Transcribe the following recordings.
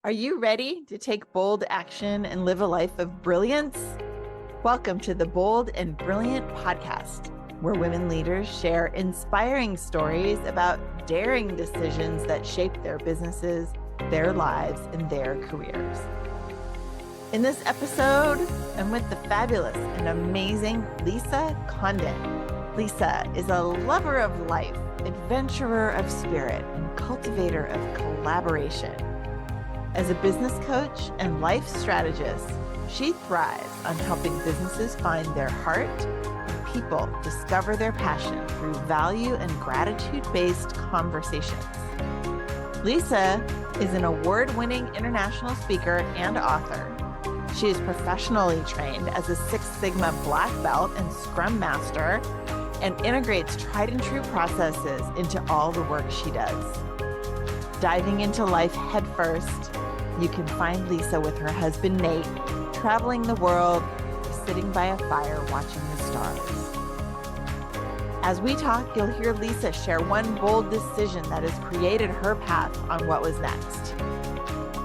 Are you ready to take bold action and live a life of brilliance? Welcome to the Bold and Brilliant podcast, where women leaders share inspiring stories about daring decisions that shape their businesses, their lives, and their careers. In this episode, I'm with the fabulous and amazing Lisa Condon. Lisa is a lover of life, adventurer of spirit, and cultivator of collaboration. As a business coach and life strategist, she thrives on helping businesses find their heart and people discover their passion through value and gratitude-based conversations. Lisa is an award-winning international speaker and author. She is professionally trained as a Six Sigma Black Belt and Scrum Master and integrates tried and true processes into all the work she does. Diving into life headfirst, you can find Lisa with her husband, Nate, traveling the world, sitting by a fire, watching the stars. As we talk, you'll hear Lisa share one bold decision that has created her path on what was next.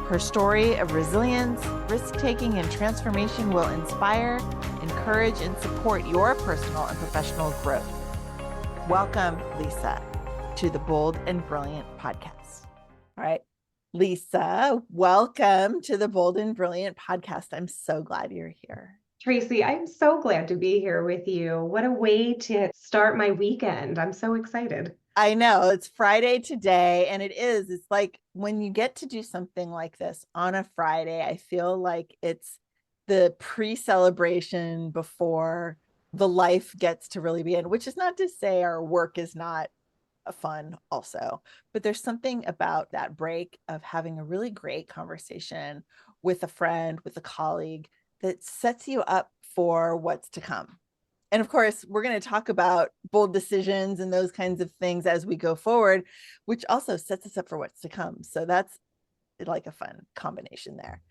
Her story of resilience, risk-taking, and transformation will inspire, encourage, and support your personal and professional growth. Welcome, Lisa, to the Bold and Brilliant podcast. All right. Lisa, welcome to the Bold and Brilliant podcast. I'm so glad you're here. Tracie, I'm so glad to be here with you. What a way to start my weekend. I'm so excited. I know it's Friday today, and it's like when you get to do something like this on a Friday, I feel like it's the pre-celebration before the life gets to really begin, which is not to say our work is not fun also, but there's something about that break of having a really great conversation with a friend, with a colleague, that sets you up for what's to come. And of course, we're going to talk about bold decisions and those kinds of things as we go forward, which also sets us up for what's to come. So that's like a fun combination there.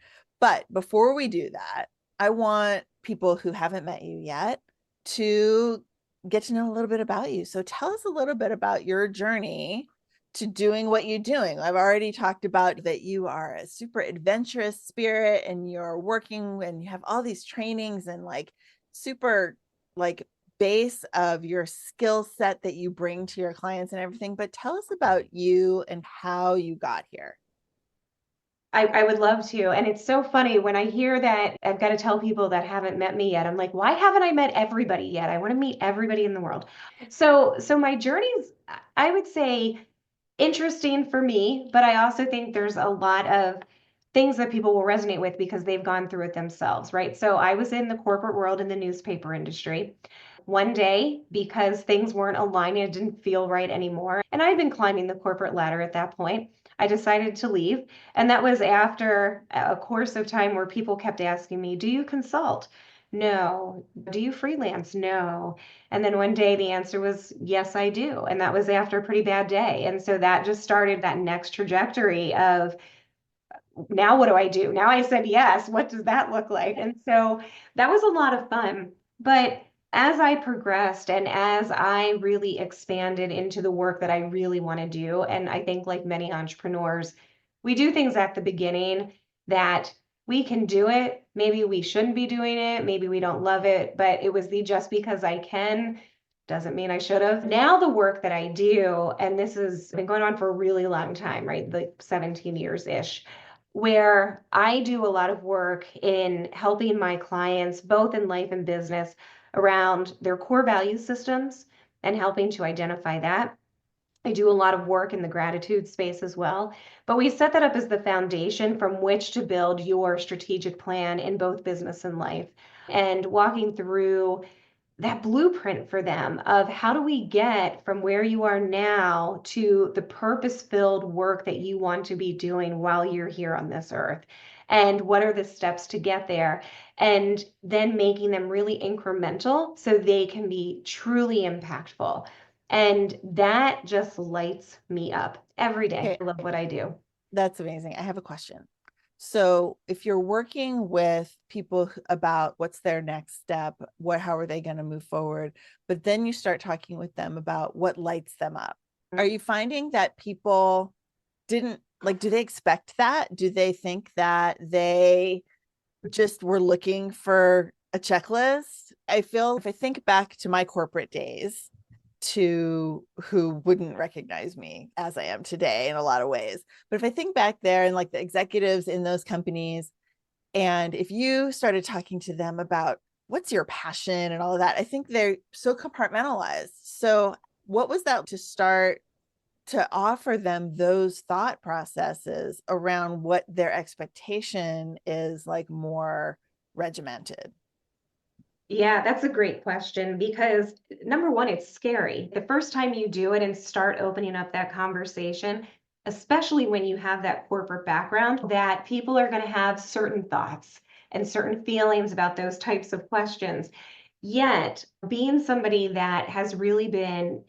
But before we do that, I want people who haven't met you yet to get to know a little bit about you. So tell us a little bit about your journey to doing what you're doing. I've already talked about that you are a super adventurous spirit and you're working and you have all these trainings and like super like base of your skill set that you bring to your clients and everything. But tell us about you and how you got here. I would love to. And it's so funny when I hear that I've got to tell people that haven't met me yet. I'm like, why haven't I met everybody yet? I want to meet everybody in the world. So my journey's, I would say, interesting for me, but I also think there's a lot of things that people will resonate with because they've gone through it themselves, right? So I was in the corporate world in the newspaper industry. One day, because things weren't aligning, it didn't feel right anymore. And I'd been climbing the corporate ladder at that point. I decided to leave. And that was after a course of time where people kept asking me, do you consult? No. Do you freelance? No. And then one day the answer was, yes, I do. And that was after a pretty bad day. And so that just started that next trajectory of, now what do I do? Now I said yes. What does that look like? And so that was a lot of fun. But as I progressed and as I really expanded into the work that I really want to do, and I think like many entrepreneurs, we do things at the beginning that we can do it. Maybe we shouldn't be doing it. Maybe we don't love it, but it was the just because I can doesn't mean I should have. Now the work that I do, and this has been going on for a really long time, right? Like 17 years-ish, where I do a lot of work in helping my clients, both in life and business, around their core value systems and helping to identify that. I do a lot of work in the gratitude space as well, but we set that up as the foundation from which to build your strategic plan in both business and life, and walking through that blueprint for them of how do we get from where you are now to the purpose-filled work that you want to be doing while you're here on this earth, and what are the steps to get there, and then making them really incremental so they can be truly impactful. And that just lights me up every day. Okay. I love what I do. That's amazing. I have a question. So if you're working with people about what's their next step, how are they going to move forward, but then you start talking with them about what lights them up. Are you finding that people didn't Like, do they expect that? Do they think that they just were looking for a checklist? I feel if I think back to my corporate days, to who wouldn't recognize me as I am today in a lot of ways. But if I think back there and like the executives in those companies, and if you started talking to them about what's your passion and all of that, I think they're so compartmentalized. So, what was that to start to offer them those thought processes around what their expectation is, like more regimented? Yeah, that's a great question because number one, it's scary. The first time you do it and start opening up that conversation, especially when you have that corporate background, that people are going to have certain thoughts and certain feelings about those types of questions. Yet, being somebody that has really been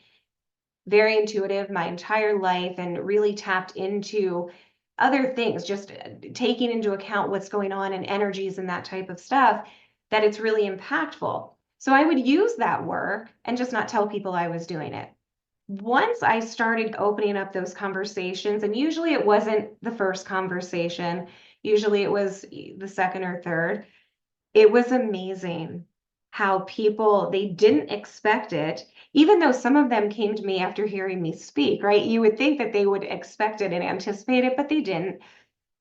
very intuitive my entire life and really tapped into other things, just taking into account what's going on and energies and that type of stuff, that it's really impactful. So I would use that work and just not tell people I was doing it. Once I started opening up those conversations, and usually it wasn't the first conversation, usually it was the second or third, it was amazing how people, they didn't expect it, even though some of them came to me after hearing me speak, right? You would think that they would expect it and anticipate it, but they didn't.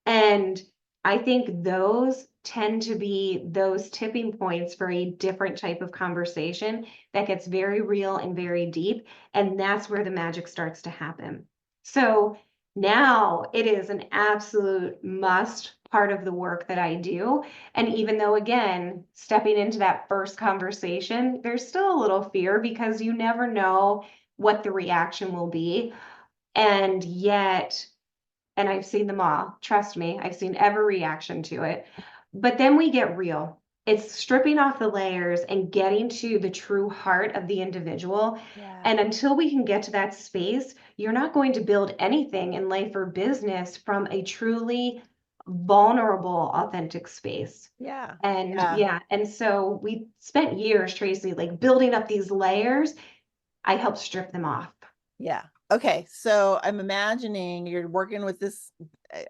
And I think those tend to be those tipping points for a different type of conversation that gets very real and very deep. And that's where the magic starts to happen. So now it is an absolute must part of the work that I do. And even though, again, stepping into that first conversation, there's still a little fear because you never know what the reaction will be. And yet, and I've seen them all. Trust me, I've seen every reaction to it. But then we get real. It's stripping off the layers and getting to the true heart of the individual. Yeah. And until we can get to that space, you're not going to build anything in life or business from a truly vulnerable, authentic space. Yeah. And Yeah. yeah, and so we spent years, Tracie, like building up these layers. I helped strip them off. Yeah. Okay. So I'm imagining you're working with this.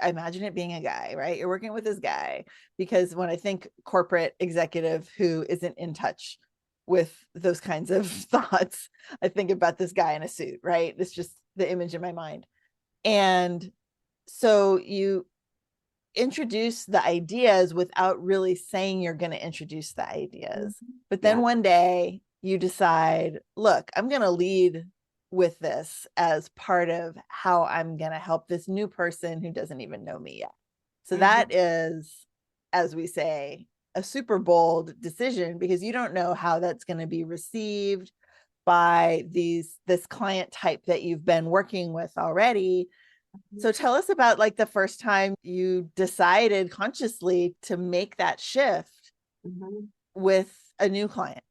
I imagine it being a guy, right? You're working with this guy because when I think corporate executive who isn't in touch with those kinds of thoughts, I think about this guy in a suit, right? It's just the image in my mind. And so you introduce the ideas without really saying you're going to introduce the ideas. But then Yeah. one day you decide, look, I'm going to lead with this as part of how I'm going to help this new person who doesn't even know me yet. So that is, as we say, a super bold decision because you don't know how that's going to be received by this client type that you've been working with already. So tell us about like the first time you decided consciously to make that shift Mhm. with a new client.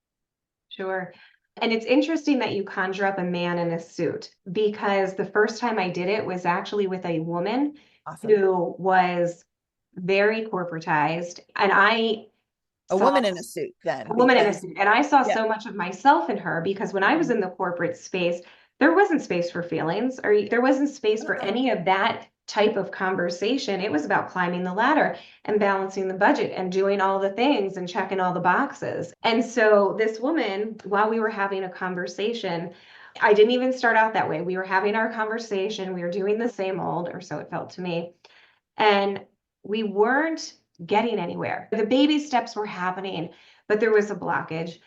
Sure. And it's interesting that you conjure up a man in a suit because the first time I did it was actually with a woman Awesome. who was very corporatized. And I A saw woman in a suit then, a woman in a because suit. And I saw yeah. so much of myself in her because when I was Mhm. in the corporate space, there wasn't space for feelings or there wasn't space for Uh-uh. any of that type of conversation. It was about climbing the ladder and balancing the budget and doing all the things and checking all the boxes. And so this woman, while we were having a conversation, I didn't even start out that way. We were having our conversation. We were doing the same old, or so it felt to me. And we weren't getting anywhere. The baby steps were happening, but there was a blockage.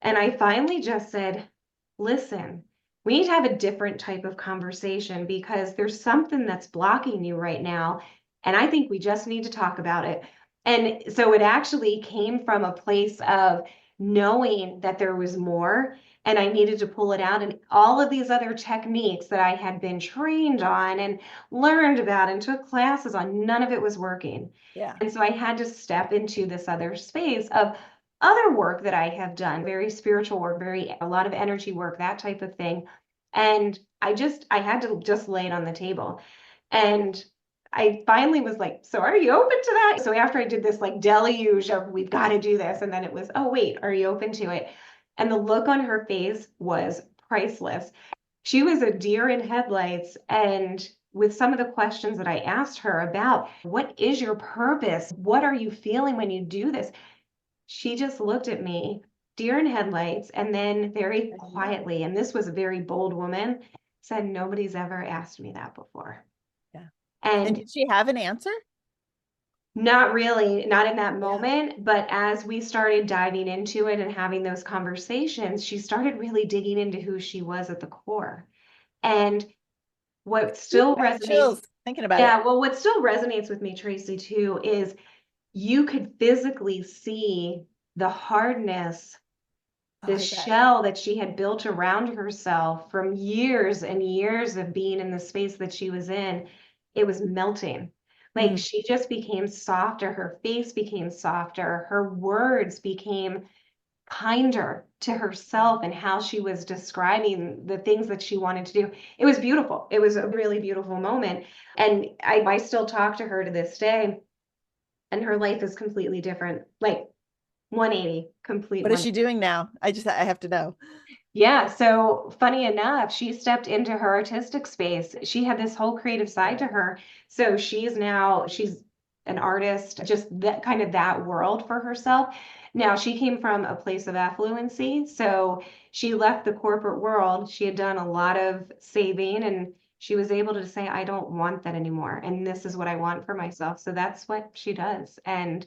And I finally just said, listen, we need to have a different type of conversation because there's something that's blocking you right now. And I think we just need to talk about it. And so it actually came from a place of knowing that there was more and I needed to pull it out. And all of these other techniques that I had been trained on and learned about and took classes on, none of it was working. Yeah. And so I had to step into this other space of other work that I have done, very spiritual work, very a lot of energy work, that type of thing. And I had to just lay it on the table. And I finally was like, so are you open to that? So after I did this like deluge of we've got to do this, and then it was, oh wait, are you open to it? And the look on her face was priceless. She was a deer in headlights and with some of the questions that I asked her about what is your purpose? What are you feeling when you do this? She just looked at me, deer in headlights, and then very quietly, and this was a very bold woman, said, nobody's ever asked me that before. Yeah. And And did she have an answer? not really, not in that Yeah. moment, but as we started diving into it and having those conversations, she started really digging into who she was at the core. And what Ooh, still I have resonates, chills thinking about it. yeah, well, what still resonates with me, Tracie, too, is you could physically see the hardness, Oh, the I bet. shell that she had built around herself from years and years of being in the space that she was in. It was melting. Like Mm. she just became softer. Her face became softer. Her words became kinder to herself and how she was describing the things that she wanted to do. It was beautiful. It was a really beautiful moment. And I still talk to her to this day, and her life is completely different. Like 180, complete What is 180. she doing now? I have to know. Yeah, so funny enough, she stepped into her artistic space. She had this whole creative side to her. So she's an artist, just that kind of that world for herself. Now, she came from a place of affluency, so she left the corporate world. She had done a lot of saving, and she was able to say, I don't want that anymore, and this is what I want for myself. So that's what she does. And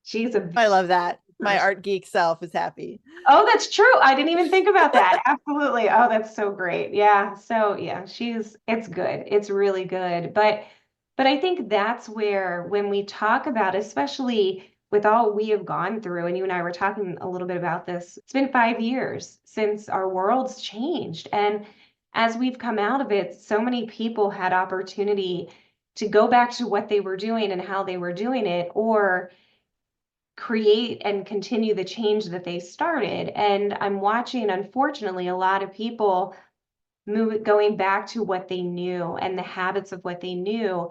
she's a I love that. My person. art geek self is happy. Oh, that's true. I didn't even think about that. Absolutely. Oh, that's so great. Yeah. So yeah, it's good. It's really good. But I think that's where when we talk about, especially with all we have gone through, and you and I were talking a little bit about this, it's been 5 years since our world's changed. And as we've come out of it, so many people had opportunity to go back to what they were doing and how they were doing it, or create and continue the change that they started. And I'm watching, unfortunately, a lot of people going back to what they knew and the habits of what they knew.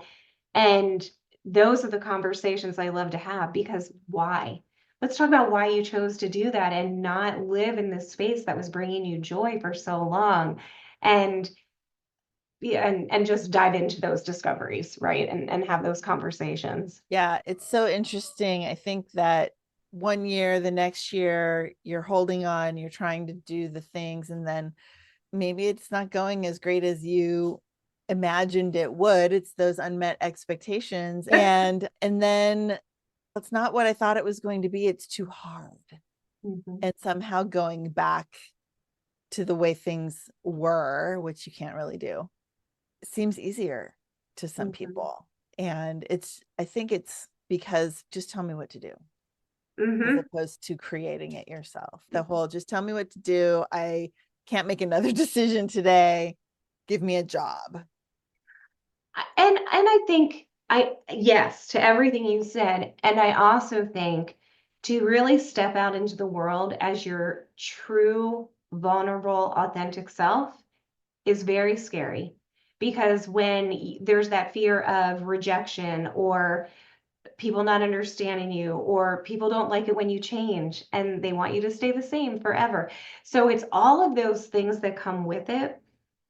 And those are the conversations I love to have, because why? Let's talk about why you chose to do that and not live in this space that was bringing you joy for so long. And yeah, and just dive into those discoveries, right? And have those conversations. Yeah, it's so interesting. I think that one year, the next year, you're holding on, you're trying to do the things, and then maybe it's not going as great as you imagined it would. It's those unmet expectations. And then it's not what I thought it was going to be. It's too hard. Mhm. And somehow going back to the way things were, which you can't really do, seems easier to some Mhm. people. And I think it's because just tell me what to do as Mhm. opposed to creating it yourself. The whole just tell me what to do. I can't make another decision today. Give me a job. And I think I yes to everything you said. And I also think to really step out into the world as your true, vulnerable, authentic self is very scary, because when there's that fear of rejection, or people not understanding you, or people don't like it when you change and they want you to stay the same forever. So it's all of those things that come with it.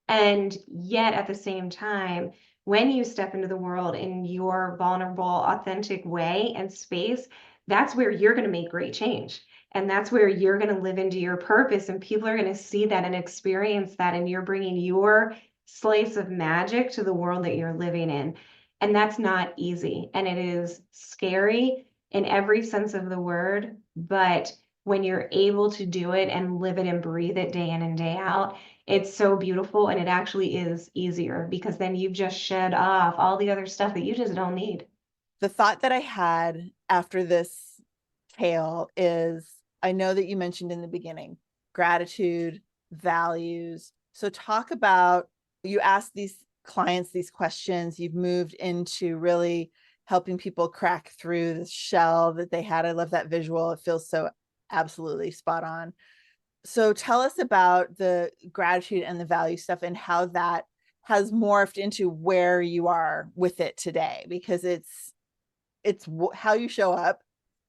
And yet at the same time, when you step into the world in your vulnerable, authentic way and space, that's where you're going to make great change. And that's where you're going to live into your purpose. And people are going to see that and experience that. And you're bringing your slice of magic to the world that you're living in. And that's not easy. And it is scary in every sense of the word. But when you're able to do it and live it and breathe it day in and day out, it's so beautiful, and it actually is easier, because then you've just shed off all the other stuff that you just don't need. The thought that I had after this tale is I know that you mentioned in the beginning gratitude, values. So, talk about you ask these clients these questions, you've moved into really helping people crack through the shell that they had. I love that visual. It feels so absolutely spot on. So, tell us about the gratitude and the value stuff and how that has morphed into where you are with it today, because it's how you show up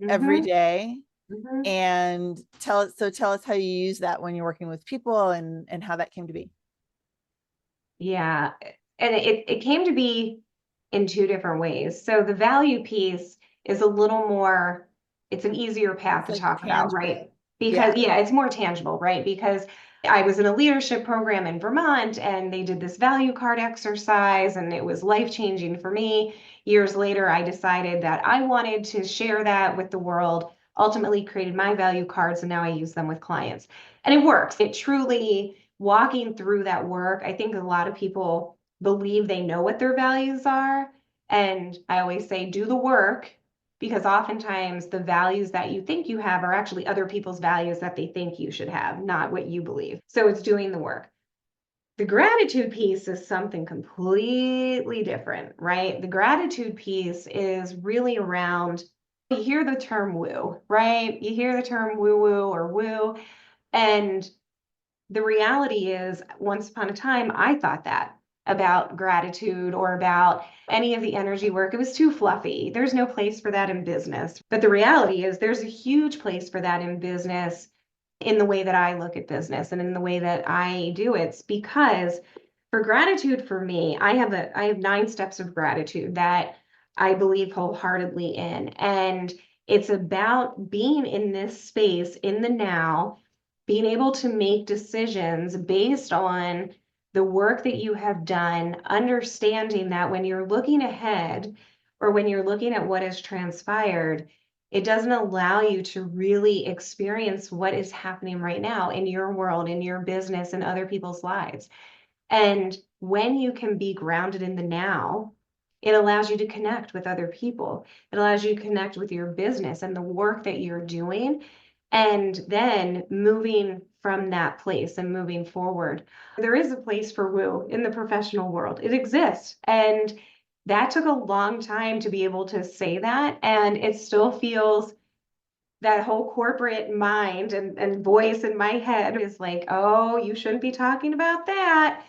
every Mm-hmm. day. Mm-hmm. And tell us how you use that when you're working with people and how that came to be. Yeah. And it came to be in two different ways. So the value piece is a little more, it's an easier path It's to like talk about, tangible. right? Because, Yeah. yeah, it's more tangible, right? Because I was in a leadership program in Vermont and they did this value card exercise and it was life-changing for me. Years later, I decided that I wanted to share that with the world, ultimately created my value cards, and now I use them with clients. And it works. It truly, walking through that work, I think a lot of people believe they know what their values are. And I always say, do the work, because oftentimes the values that you think you have are actually other people's values that they think you should have, not what you believe. So it's doing the work. The gratitude piece is something completely different, right? The gratitude piece is really around, you hear the term woo, right? You hear the term woo woo or woo. And the reality is, once upon a time, I thought that about gratitude or about any of the energy work. It was too fluffy. There's no place for that in business. But the reality is, there's a huge place for that in business, in the way that I look at business and in the way that I do it. It's because for gratitude, for me, I have 9 steps of gratitude that I believe wholeheartedly in. And it's about being in this space in the now, being able to make decisions based on the work that you have done, understanding that when you're looking ahead or when you're looking at what has transpired, it doesn't allow you to really experience what is happening right now in your world, in your business, and other people's lives. And when you can be grounded in the now, it allows you to connect with other people. It allows you to connect with your business and the work that you're doing. And then moving from that place and moving forward. There is a place for woo in the professional world. It exists. And that took a long time to be able to say that. And it still feels, that whole corporate mind and voice in my head is like, oh, you shouldn't be talking about that.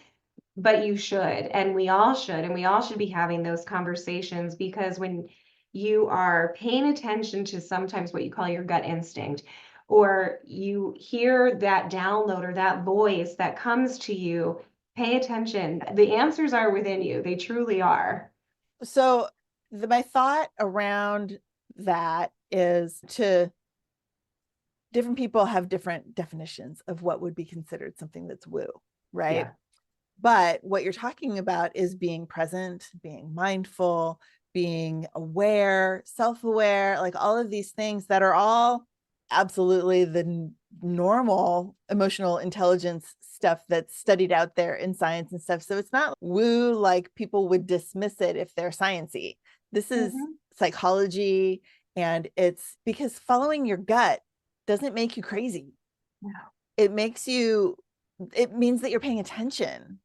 But you should, and we all should, and we all should be having those conversations, because when you are paying attention to sometimes what you call your gut instinct, or you hear that download or that voice that comes to you, pay attention. The answers are within you. They truly are. So my thought around that is, to different people have different definitions of what would be considered something that's woo, right? Yeah. But what you're talking about is being present, being mindful, being aware, self-aware, like all of these things that are all absolutely the normal emotional intelligence stuff that's studied out there in science and stuff. So it's not woo like people would dismiss it if they're sciencey. This is Mm-hmm. psychology, and it's because following your gut doesn't make you crazy. No. It makes you, it means that you're paying attention.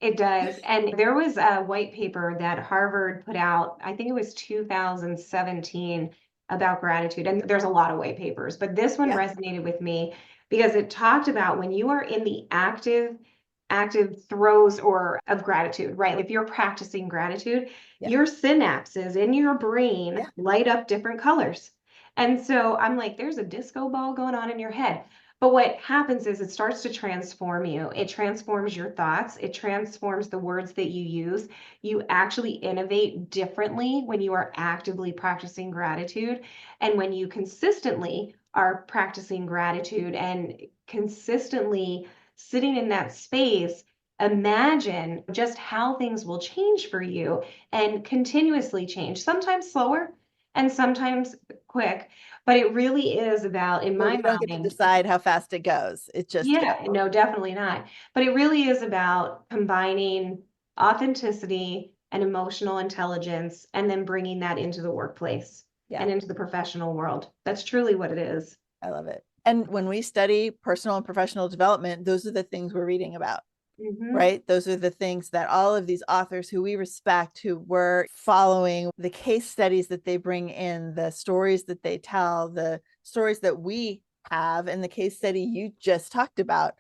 It does. And there was a white paper that Harvard put out, I think it was 2017, about gratitude. And there's a lot of white papers, but this one Yeah. resonated with me because it talked about when you are in the active throes or of gratitude, right? If you're practicing gratitude, Yeah. your synapses in your brain Yeah. light up different colors. And so I'm like, there's a disco ball going on in your head. But what happens is it starts to transform you. It transforms your thoughts. It transforms the words that you use. You actually innovate differently when you are actively practicing gratitude. And when you consistently are practicing gratitude and consistently sitting in that space, imagine just how things will change for you and continuously change, sometimes slower and sometimes quick. But it really is about, in But my we don't get to mind, decide how fast it goes. It just yeah, goes. no, definitely not. But it really is about combining authenticity and emotional intelligence and then bringing that into the workplace Yeah, and into the professional world. That's truly what it is. I love it. And when we study personal and professional development, those are the things we're reading about, Hmm. right? Those are the things that all of these authors who we respect, who were following the case studies that they bring in, the stories that they tell, the stories that we have, and the case study you just talked about.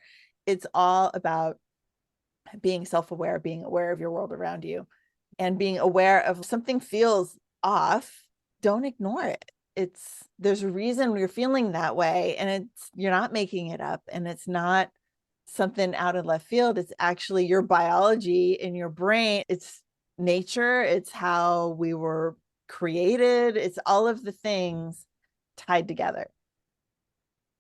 It's all about being self-aware, being aware of your world around you, and being aware of something feels off. Don't ignore it. There's a reason you're feeling that way, and you're not making it up, and it's not something out of left field. It's actually your biology in your brain. It's nature. It's how we were created. It's all of the things tied together.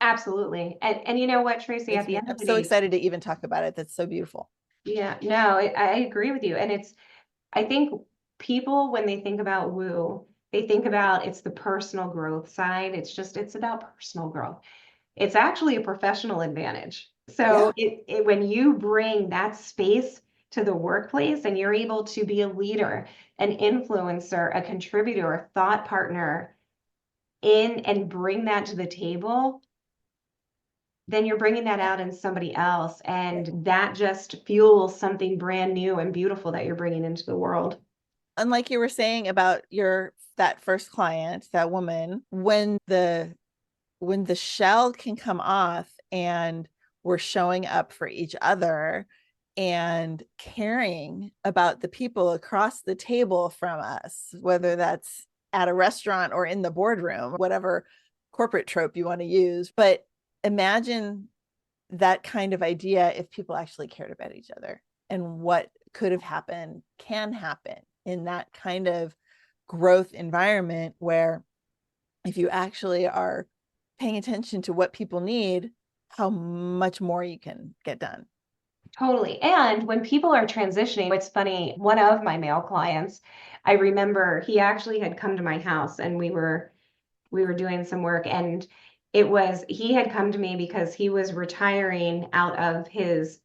Absolutely. And you know what, Tracie, at Makes the me, end of I'm the so day, excited to even talk about it. That's so beautiful. yeah, no, I agree with you. And I think people, when they think about woo, they think about it's the personal growth side. It's about personal growth. It's actually a professional advantage. So Yeah. when you bring that space to the workplace and you're able to be a leader, an influencer, a contributor, a thought partner in and bring that to the table, then you're bringing that Yeah. out in somebody else. Yeah. And that just fuels something brand new and beautiful that you're bringing into the world. Unlike you were saying about that first client, that woman, when the shell can come off and we're showing up for each other and caring about the people across the table from us, whether that's at a restaurant or in the boardroom, whatever corporate trope you want to use. But imagine that kind of idea if people actually cared about each other and what could have happened, can happen in that kind of growth environment where if you actually are paying attention to what people need, how much more you can get done. Totally. And when people are transitioning, it's funny, one of my male clients, I remember he actually had come to my house and we were doing some work, and he had come to me because he was retiring out of his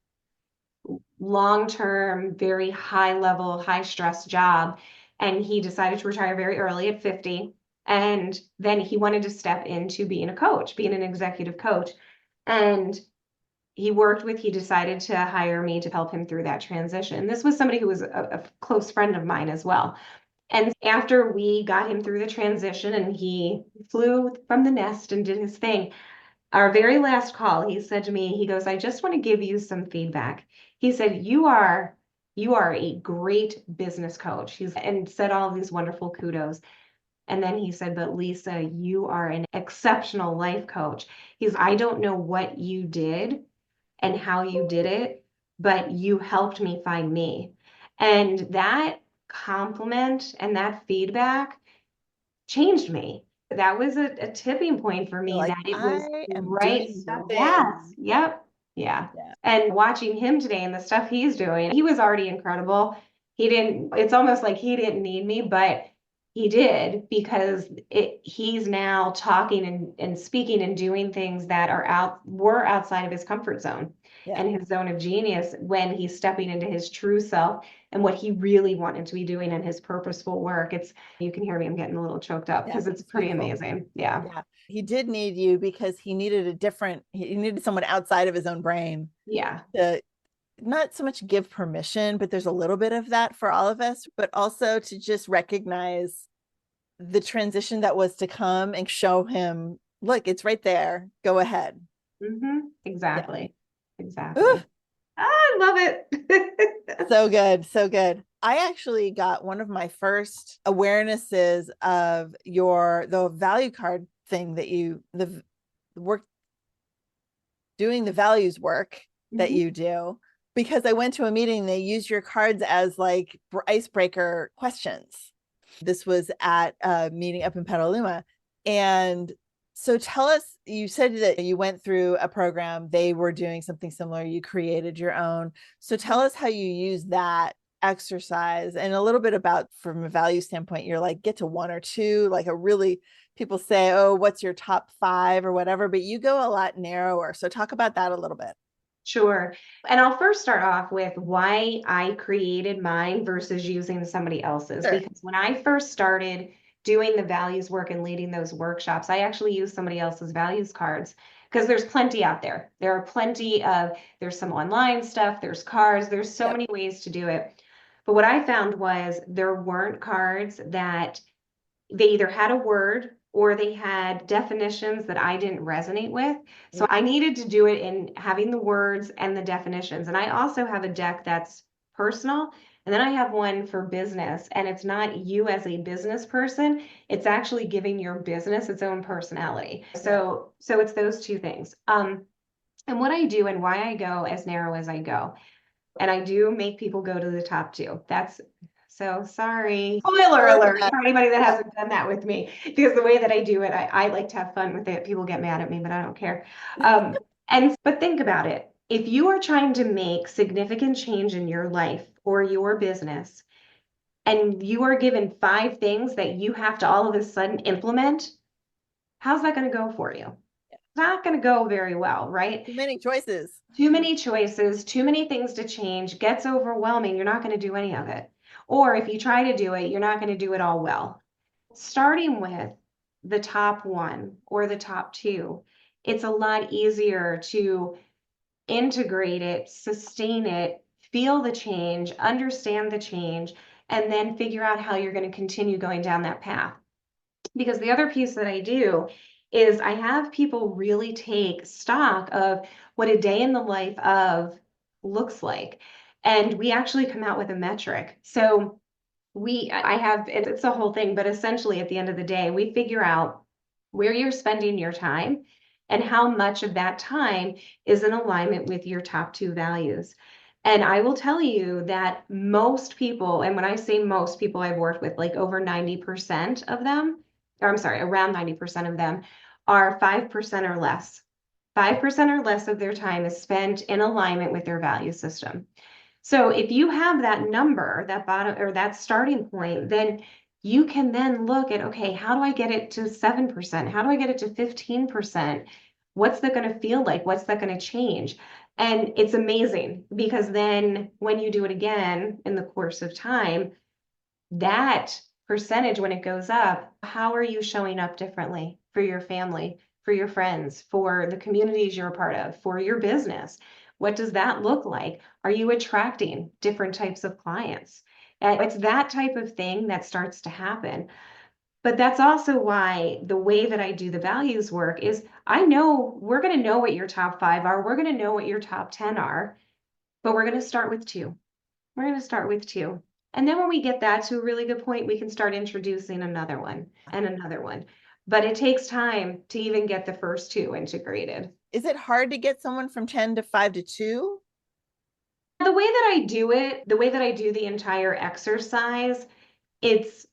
long-term, very high level, high stress job. And he decided to retire very early at 50. And then he wanted to step into being a coach, being an executive coach. And he decided to hire me to help him through that transition. This was somebody who was a close friend of mine as well. And after we got him through the transition and he flew from the nest and did his thing, our very last call, he said to me, he goes, I just want to give you some feedback. He said, you are a great business coach. And said all these wonderful kudos. And then he said, but Lisa, you are an exceptional life coach. I don't know what you did and how you did it, but you helped me find me. And that compliment and that feedback changed me. That was a tipping point for You're me like, that it was I the am right doing the stuff. Yes. thing. Yep. Yeah. Yeah. And watching him today and the stuff he's doing, he was already incredible. It's almost like he didn't need me, but he did because he's now talking and speaking and doing things that were outside of his comfort zone Yeah. and his zone of genius when he's stepping into his true self and what he really wanted to be doing in his purposeful work. You can hear me, I'm getting a little choked up Yeah. because it's It's pretty beautiful. amazing. Yeah. Yeah. He did need you because he needed someone outside of his own brain Yeah. to not so much give permission, but there's a little bit of that for all of us, but also to just recognize the transition that was to come and show him, look, it's right there. Go ahead. Yeah. Exactly. Ooh, Exactly. I love it. so good. So good. I actually got one of my first awarenesses of the value card thing the work, doing the values work that Mhm. you do, because I went to a meeting, they used your cards as like icebreaker questions. This was at a meeting up in Petaluma. And so tell us, you said that you went through a program, they were doing something similar, you created your own. So tell us how you use that exercise and a little bit about, from a value standpoint, you're like, get to one or two, like a really, people say, oh, what's your top five or whatever, but you go a lot narrower. So talk about that a little bit. Sure. And I'll first start off with why I created mine versus using somebody else's. Sure. Because when I first started doing the values work and leading those workshops, I actually used somebody else's values cards because there's plenty out there. There's some online stuff, there's cards, there's so Yep. many ways to do it. But what I found was there weren't cards that they either had a word or they had definitions that I didn't resonate with. So I needed to do it in having the words and the definitions. And I also have a deck that's personal. And then I have one for business, and it's not you as a business person. It's actually giving your business its own personality. Yeah. So it's those two things. And what I do and why I go as narrow as I go. And I do make people go to the top two. That's so sorry. Spoiler alert for anybody that hasn't done that with me, because the way that I do it, I like to have fun with it. People get mad at me, but I don't care. But think about it. If you are trying to make significant change in your life or your business, and you are given 5 things that you have to all of a sudden implement, how's that going to go for you? It's not going to go very well, right? Too many choices. Too many choices, too many things to change, gets overwhelming. You're not going to do any of it. Or if you try to do it, you're not going to do it all well. Starting with the top one or the top two, it's a lot easier to integrate it, sustain it, feel the change, understand the change, and then figure out how you're going to continue going down that path. Because the other piece that I do is I have people really take stock of what a day in the life of looks like. And we actually come out with a metric. So I have, it's a whole thing, but essentially at the end of the day, we figure out where you're spending your time and how much of that time is in alignment with your top two values. And I will tell you that most people, and when I say most people I've worked with, like over 90% of them, or I'm sorry, around 90% of them are 5% or less. 5% or less of their time is spent in alignment with their value system. So if you have that number, that bottom or that starting point, then you can then look at, okay, how do I get it to 7%? How do I get it to 15%? What's that going to feel like? What's that going to change? And it's amazing because then when you do it again in the course of time, that percentage, when it goes up, how are you showing up differently for your family, for your friends, for the communities you're a part of, for your business? What does that look like? Are you attracting different types of clients? And it's that type of thing that starts to happen. But that's also why the way that I do the values work is I know we're going to know what your top 5 are. We're going to know what your top 10 are, but we're going to start with 2. We're going to start with 2. And then when we get that to a really good point, we can start introducing another one and another one. But it takes time to even get the first 2 integrated. Is it hard to get someone from 10 to 5 to 2? The way that I do it, the way that I do the entire exercise, it's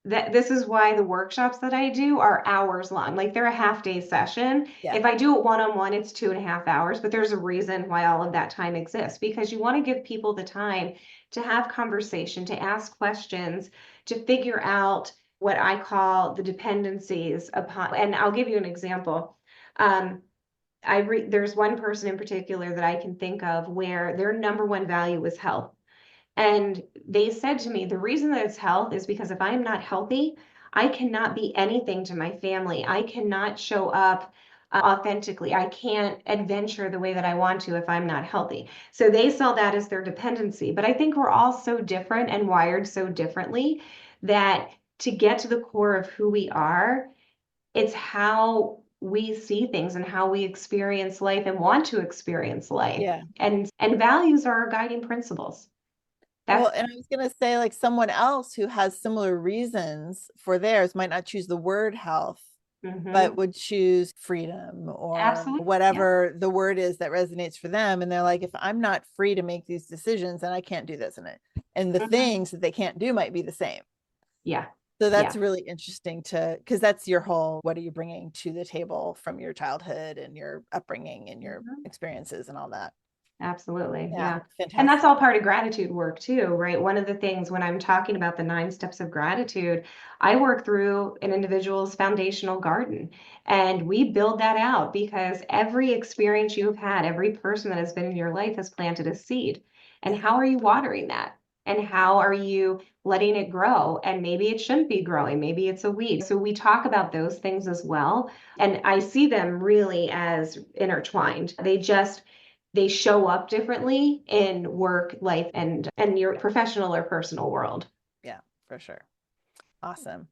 that this is why the workshops that I do are hours long. Like they're a half-day session. Yeah. If I do it one-on-one, it's 2.5 hours, but there's a reason why all of that time exists, because you want to give people the time to have conversation, to ask questions, to figure out what I call the dependencies upon. And I'll give you an example. There's one person in particular that I can think of where their number one value was health. And they said to me, the reason that it's health is because if I'm not healthy, I cannot be anything to my family. I cannot show up authentically. I can't adventure the way that I want to if I'm not healthy. So they saw that as their dependency. But I think we're all so different and wired so differently that to get to the core of who we are, it's how we see things and how we experience life and want to experience life. Yeah. And values are our guiding principles. Well, That's and I was going to say, like, someone else who has similar reasons for theirs might not choose the word health, but would choose freedom or absolutely. Yeah. whatever the word is that resonates for them. And they're like, if I'm not free to make these decisions, then I can't do this in it. And the things that they can't do might be the same. Yeah. So that's Yeah. really interesting because that's your whole, what are you bringing to the table from your childhood and your upbringing and your experiences and all that. Absolutely. Yeah. Fantastic. And that's all part of gratitude work too, right? One of the things when I'm talking about the 9 steps of gratitude, I work through an individual's foundational garden and we build that out because every experience you've had, every person that has been in your life has planted a seed. And how are you watering that? And how are you letting it grow? And maybe it shouldn't be growing. Maybe it's a weed. So we talk about those things as well. And I see them really as intertwined. They show up differently in work, life, and your professional or personal world. Yeah, for sure. Awesome.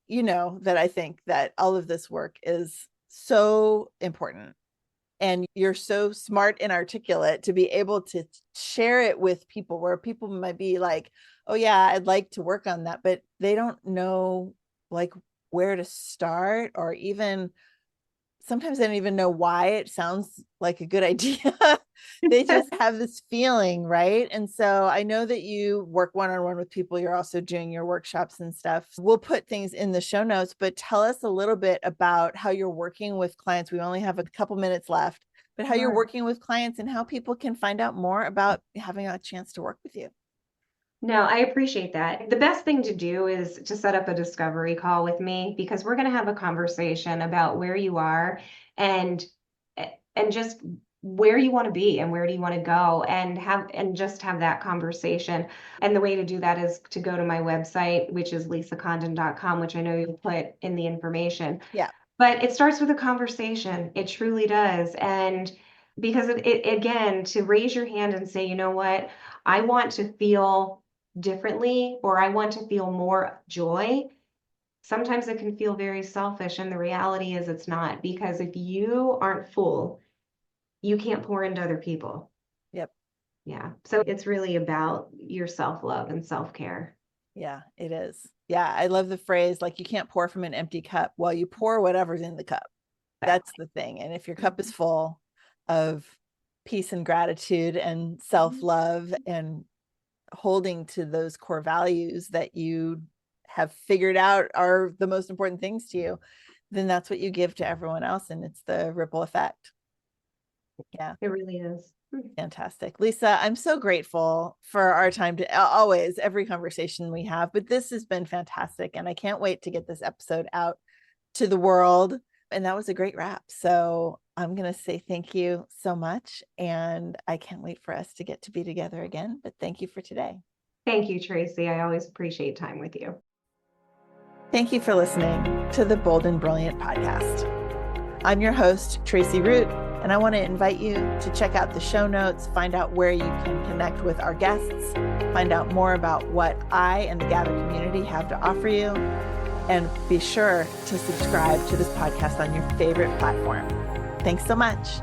You know that I think that all of this work is so important. And you're so smart and articulate to be able to share it with people where people might be like, oh yeah, I'd like to work on that, but they don't know like where to start or even sometimes I don't even know why it sounds like a good idea. They just have this feeling, right? And so I know that you work one-on-one with people. You're also doing your workshops and stuff. We'll put things in the show notes, but tell us a little bit about how you're working with clients. We only have a couple minutes left, but how you're working with clients and how people can find out more about having a chance to work with you. No, I appreciate that. The best thing to do is to set up a discovery call with me because we're going to have a conversation about where you are and and just where you want to be and where do you want to go and just have that conversation. And the way to do that is to go to my website, which is lisacondon.com, which I know you'll put in the information. Yeah. But it starts with a conversation. It truly does. And because again, to raise your hand and say, you know what, I want to feel differently or I want to feel more joy. Sometimes it can feel very selfish. And the reality is it's not, because if you aren't full, you can't pour into other people. Yep. Yeah. So it's really about your self-love and self-care. Yeah, it is. Yeah. I love the phrase, like, you can't pour from an empty cup. Well, you pour whatever's in the cup. That's the thing. And if your cup is full of peace and gratitude and self-love and holding to those core values that you have figured out are the most important things to you, then that's what you give to everyone else. And it's the ripple effect. Yeah. It really is. Fantastic. Lisa, I'm so grateful for our time to always, every conversation we have, but this has been fantastic. And I can't wait to get this episode out to the world. And that was a great wrap. So I'm going to say thank you so much. And I can't wait for us to get to be together again. But thank you for today. Thank you, Tracie. I always appreciate time with you. Thank you for listening to the Bold and Brilliant podcast. I'm your host, Tracie Root, and I want to invite you to check out the show notes, find out where you can connect with our guests, find out more about what I and the Gather community have to offer you, and be sure to subscribe to this podcast on your favorite platform. Thanks so much.